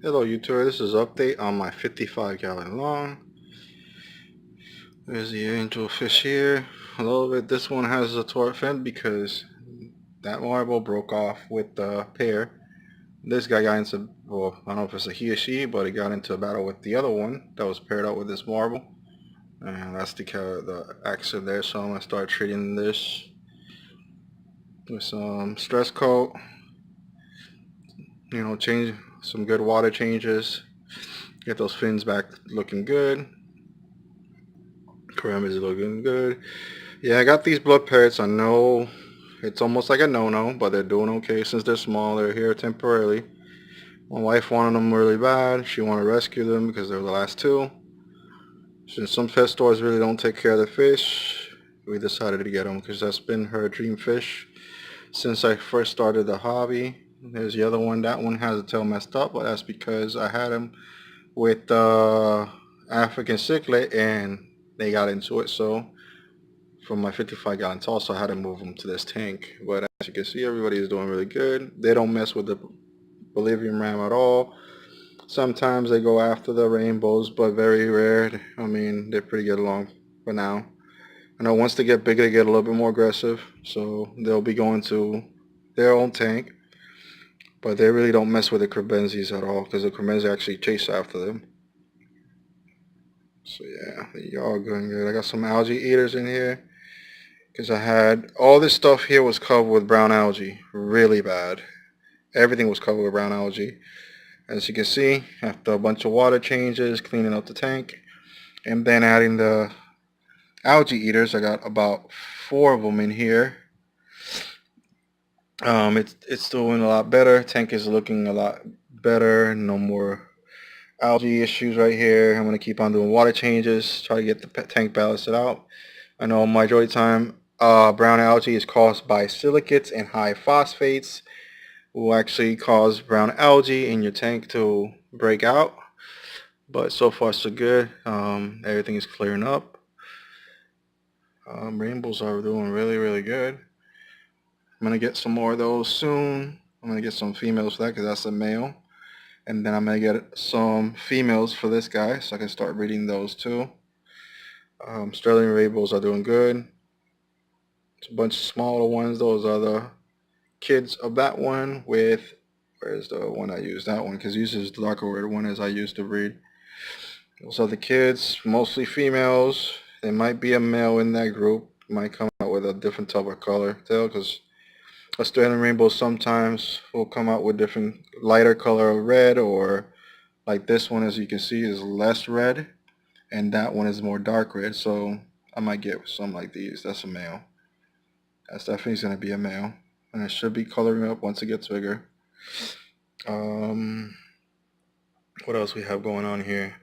Hello YouTube, this is an update on my 55-gallon long. There's the angel fish here. A little bit, this one has a tort fin because that marble broke off with the pair. This guy got into, well, I don't know if it's a he or she, but he got into a battle with the other one that was paired up with this marble. And that's the accident there, so I'm going to start treating this with some stress coat. You know, change some good water changes. Get those fins back looking good. Parameters are looking good. Yeah, I got these blood parrots. I know it's almost like a no-no, but they're doing okay since they're small. They're here temporarily. My wife wanted them really bad. She wanted to rescue them because they were the last two. Since some pet stores really don't take care of the fish, we decided to get them because that's been her dream fish since I first started the hobby. There's the other one. That one has the tail messed up, but that's because I had him with African cichlid and they got into it. So from my 55-gallon toss, so I had to move them to this tank. But as you can see, everybody is doing really good. They don't mess with the Bolivian ram at all. Sometimes they go after the rainbows, but very rare. I mean, they're pretty good along for now. I know once they get bigger, they get a little bit more aggressive, so they'll be going to their own tank. But they really don't mess with the crabenzis at all, because the crabenzis actually chase after them. So yeah, y'all going good. I got some algae eaters in here. Because I had all this stuff here was covered with brown algae, really bad. Everything was covered with brown algae. As you can see, after a bunch of water changes, cleaning out the tank, and then adding the algae eaters, I got about 4 of them in here. It's doing a lot better. Tank is looking a lot better. No more algae issues right here. I'm gonna keep on doing water changes, try to get the tank balanced out. I know majority of the time brown algae is caused by silicates and high phosphates, will actually cause brown algae in your tank to break out. But so far so good. Everything is clearing up. Rainbows are doing really good. I'm gonna get some more of those soon. I'm gonna get some females for that because that's a male, and then I'm gonna get some females for this guy so I can start breeding those too. Sterling rainbows are doing good. It's a bunch of smaller ones. Those are the kids of that one with, where's the one I use? That one, because usually is the darker red one as I used to breed. Those are the kids, mostly females. There might be a male in that group. Might come out with a different type of color tail, because Australian rainbows sometimes will come out with different lighter color of red, or like this one, as you can see, is less red, and that one is more dark red. So I might get some like these. That's a male. That's definitely going to be a male, and it should be coloring up once it gets bigger. What else we have going on here?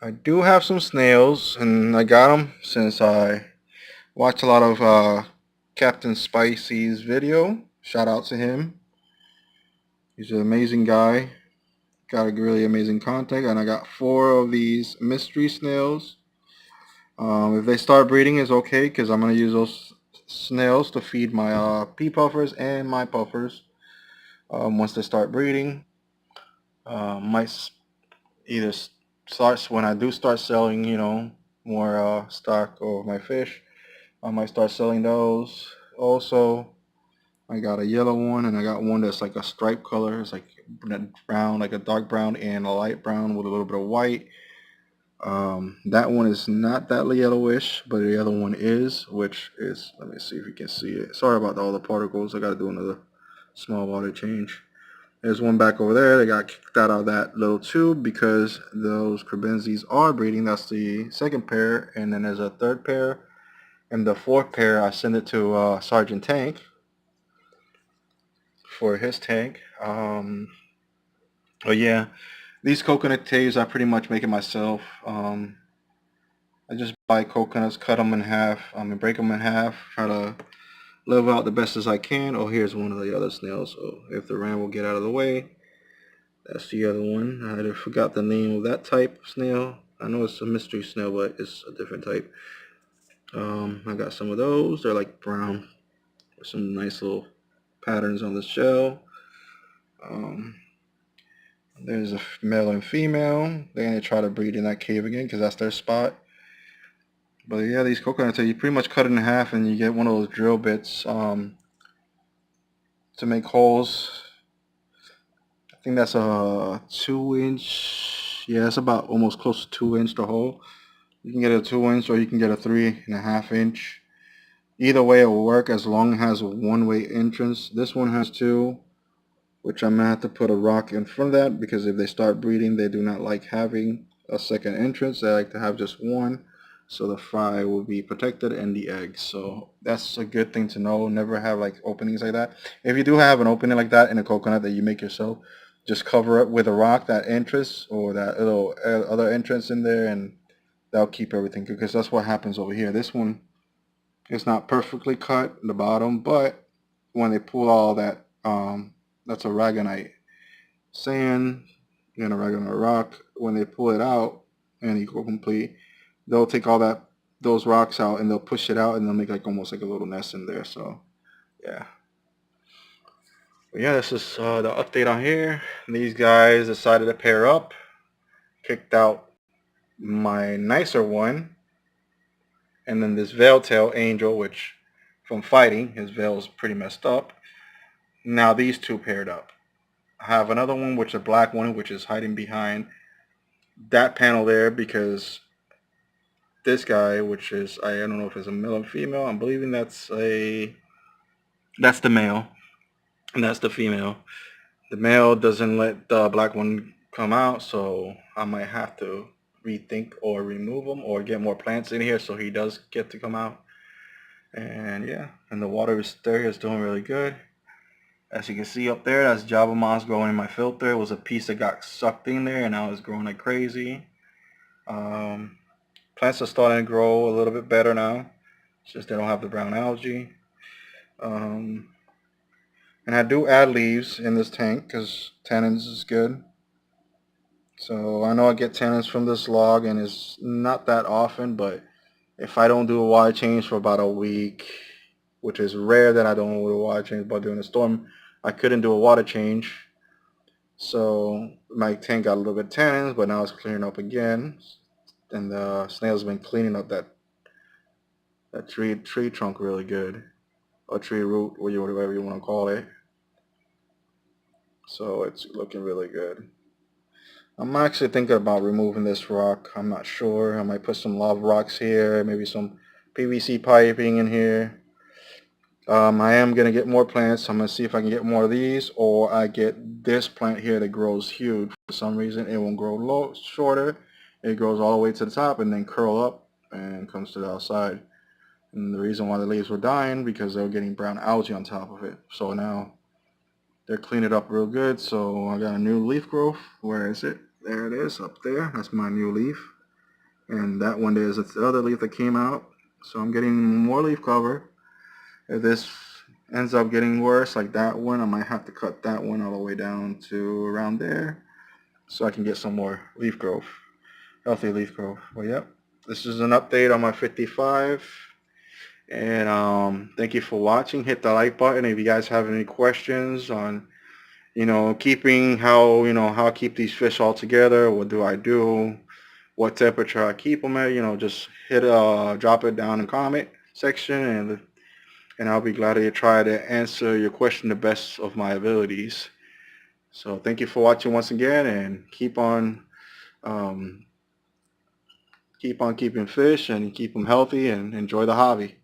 I do have some snails, and I got them since I watch a lot of Captain Spicy's video. Shout out to him. He's an amazing guy. Got a really amazing contact, and I got 4 of these mystery snails. If they start breeding, it's okay because I'm gonna use those snails to feed my pea puffers and my puffers. Once they start breeding, might either starts when I do start selling, you know, more stock of my fish. I might start selling those. Also, I got a yellow one, and I got one that's like a stripe color. It's like brown, like a dark brown and a light brown with a little bit of white. That one is not that yellowish, but the other one is, which is, let me see if you can see it. Sorry about all the particles. I got to do another small water change. There's one back over there. They got kicked out of that little tube because those crabenzis are breeding. That's the second pair, and then there's a third pair. And the fourth pair, I send it to Sergeant Tank for his tank. Oh yeah, these coconut taves I pretty much make it myself. I just buy coconuts, cut them in half, break them in half, try to live out the best as I can. Oh, here's one of the other snails. So if the ram will get out of the way, that's the other one. I forgot the name of that type of snail. I know it's a mystery snail, but it's a different type. I got some of those. They're like brown with some nice little patterns on the shell. Um, There's a male and female. They're gonna try to breed in that cave again because that's their spot. But yeah, these coconuts, you pretty much cut it in half and you get one of those drill bits to make holes. I think that's a 2-inch. Yeah, it's about almost close to 2-inch the hole. You can get a 2-inch or you can get a 3.5-inch. Either way it will work as long as it has a one-way entrance. This one has two, which I'm gonna have to put a rock in front of that because if they start breeding, they do not like having a second entrance. They like to have just one, so the fry will be protected and the eggs. So that's a good thing to know. Never have like openings like that. If you do have an opening like that in a coconut that you make yourself, just cover it with a rock, that entrance or that little other entrance in there, and that'll keep everything good, because that's what happens over here. This one is not perfectly cut in the bottom, but when they pull all that, that's aragonite sand and aragonite rock. When they pull it out and you go complete, they'll take all those rocks out and they'll push it out and they'll make like almost like a little nest in there. So yeah. But yeah, this is the update on here. These guys decided to pair up, kicked out my nicer one, and then this veil-tail angel, which from fighting, his veil is pretty messed up. Now these two paired up. I have another one, which is a black one, which is hiding behind that panel there because this guy, which is, I don't know if it's a male or female. I'm believing that's the male and that's the female. The male doesn't let the black one come out, so I might have to rethink or remove him or get more plants in here so he does get to come out. And yeah, and the water is there, is doing really good. As you can see up there, that's Java moss growing in my filter. It was a piece that got sucked in there and now it's growing like crazy. Plants are starting to grow a little bit better now. It's just they don't have the brown algae. And I do add leaves in this tank because tannins is good. So I know I get tannins from this log and it's not that often, but if I don't do a water change for about a week, which is rare that I don't do a water change, but during the storm I couldn't do a water change. So my tank got a little bit tannins, but now it's clearing up again. And the snail's been cleaning up that tree trunk really good, or tree root, or whatever you want to call it. So it's looking really good. I'm actually thinking about removing this rock. I'm not sure. I might put some lava rocks here, maybe some PVC piping in here. I am going to get more plants. I'm going to see if I can get more of these, or I get this plant here that grows huge. For some reason, it won't grow shorter. It grows all the way to the top and then curl up and comes to the outside. And the reason why the leaves were dying, because they were getting brown algae on top of it. So now they're cleaning it up real good. So I got a new leaf growth. Where is it? There it is, up there. That's my new leaf. And that one there is the other leaf that came out. So I'm getting more leaf cover. If this ends up getting worse, like that one, I might have to cut that one all the way down to around there so I can get some more leaf growth, healthy leaf growth. Well, yep, this is an update on my 55. And thank you for watching. Hit the like button if you guys have any questions on, keeping how I keep these fish all together. What do I do? What temperature I keep them at? Just drop it down in the comment section, and I'll be glad to try to answer your question the best of my abilities. So thank you for watching once again, and keep on keeping fish and keep them healthy and enjoy the hobby.